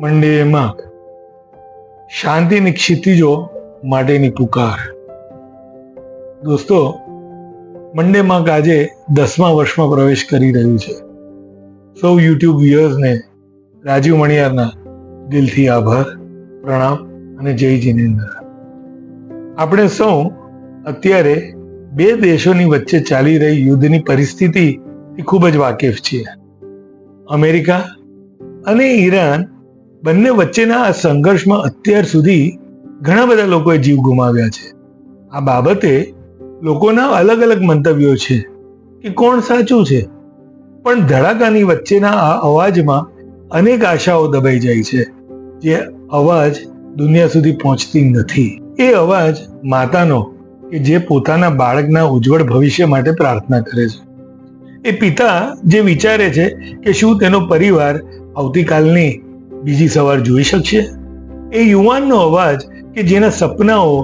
મંડે માગ શાંતિની ક્ષિતિજો માટેની પુકાર. દોસ્તો, મંડે માગ આજે 10મા વર્ષમાં પ્રવેશ કરી રહ્યું છે. સૌ યુટ્યુબ વ્યુઅર્સને રાજીવ મણિયારના દિલથી આભાર, પ્રણામ અને જય જિનેન્દ્ર. આપણે સૌ અત્યારે બે દેશોની વચ્ચે ચાલી રહી યુદ્ધની પરિસ્થિતિથી ખૂબ જ વાકેફ છીએ. અમેરિકા અને ઈરાન બંને વચ્ચેના આ સંઘર્ષમાં અત્યાર સુધી ઘણા બધા લોકોએ જીવ ગુમાવ્યા છે. આ બાબતે લોકોના અલગ અલગ મંતવ્યો છે કે કોણ સાચું છે, પણ ધડાકાની વચ્ચેના આ અવાજમાં અનેક આશાઓ દબાઈ જાય છે, જે અવાજ દુનિયા સુધી પહોંચતી નથી. એ અવાજ માતાનો કે જે પોતાના બાળકના ઉજ્જવળ ભવિષ્ય માટે પ્રાર્થના કરે છે. એ પિતા જે વિચારે છે કે શું તેનો પરિવાર આવતીકાલની બીજી સવાર જોઈ શકશે. એ યુવાનનો અવાજ કે જેના સપનાઓ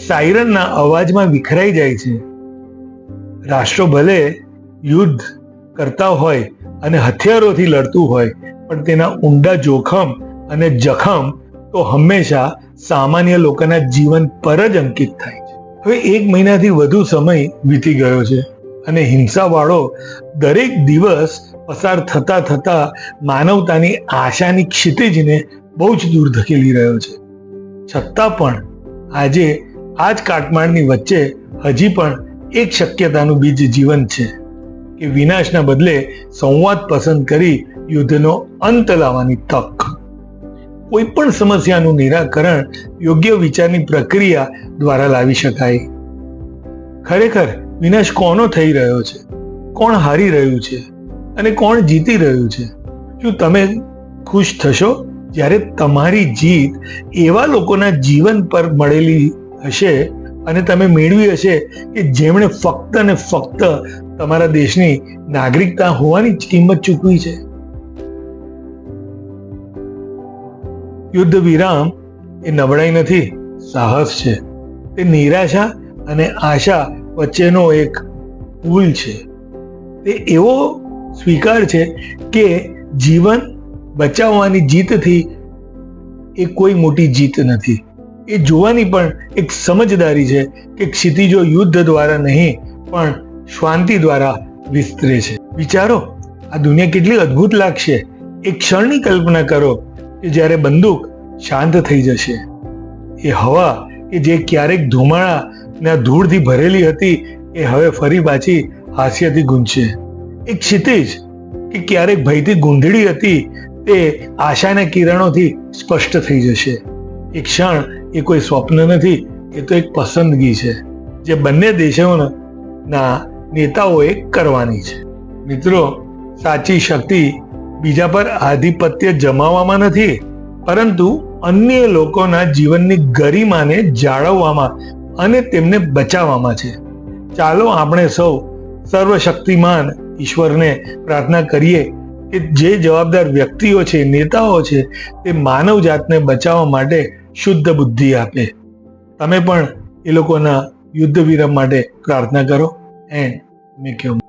સાયરનના અવાજમાં વિખરાઈ જાય છે. રાષ્ટ્રો ભલે યુદ્ધ કરતા હોય અને હથિયારોથી લડતું હોય, પણ તેના ઊંડા જોખમ અને જખમ તો હંમેશા સામાન્ય લોકોના જીવન પર જ અંકિત થાય છે. હવે 1 મહિનાથી વધુ સમય વીતી ગયો છે અને હિંસાવાળો દરેક દિવસ પસાર થતા થતા માનવતાની આશાની ક્ષિતિજને બહુ જ દૂર ધકેલી રહ્યો છે. છતાં પણ આજે આ જ કાટમાળની વચ્ચે હજી પણ એક શક્યતાનું બીજ જીવંત છે કે વિનાશના બદલે સંવાદ પસંદ કરી યુદ્ધનો અંત લાવવાની તક. કોઈ પણ સમસ્યાનું નિરાકરણ યોગ્ય વિચારની પ્રક્રિયા દ્વારા લાવી શકાય. ખરેખર વિનાશ કોનો થઈ રહ્યો છે, કોણ હારી રહ્યું છે અને કોણ જીતી રહ્યું છે? શું તમે ખુશ થશો જ્યારે તમારી જીત એવા લોકોના જીવન પર મળેલી હશે અને તમે મેળવી હશે કે જેમણે ફક્ત ને ફક્ત તમારા દેશની નાગરિકતા હોવાની જ કિંમત ચૂકવી છે? યુદ્ધ વિરામ એ નબળાઈ નથી, સાહસ છે. તે નિરાશા અને આશા વચ્ચેનો એક પુલ છે. તે એવો સ્વીકાર છે કે જીવન બચાવવાની જીતથી એ કોઈ મોટી જીત નથી. એ જોવાની પણ એક સમજદારી છે કે ક્ષિતિજો યુદ્ધ દ્વારા નહીં પણ શાંતિ દ્વારા વિસ્તરે છે. વિચારો, આ દુનિયા કેટલી અદ્ભુત લાગશે. એક ક્ષણની કલ્પના કરો કે જ્યારે બંદૂક શાંત થઈ જશે. એ હવા કે જે ક્યારેક ધુમાડાના ધૂળથી ભરેલી હતી એ હવે ફરી પાછી હાસ્યથી ગુંજશે. એક ક્ષિતિજ કે ક્યારેક ભયથી ગૂંધળી હતી તે આશાના કિરણોથી સ્પષ્ટ થઈ જશે. એ ક્ષણ એ કોઈ સ્વપ્ન નથી, એ તો એક પસંદગી છે જે બંને દેશોના નેતાઓએ કરવાની છે. મિત્રો, સાચી શક્તિ બીજા પર આધિપત્ય જમાવવામાં નથી, પરંતુ અન્ય લોકોના જીવનની ગરિમાને જાળવવામાં અને તેમને બચાવવામાં છે. ચાલો આપણે સૌ સર્વશક્તિમાન ઈશ્વરને પ્રાર્થના કરીએ કે જે જવાબદાર વ્યક્તિઓ છે, નેતાઓ છે, તે માનવ જાતને બચાવવા માટે શુદ્ધ બુદ્ધિ આપે. તમે પણ એ લોકોના યુદ્ધ વિરામ માટે પ્રાર્થના કરો. And make your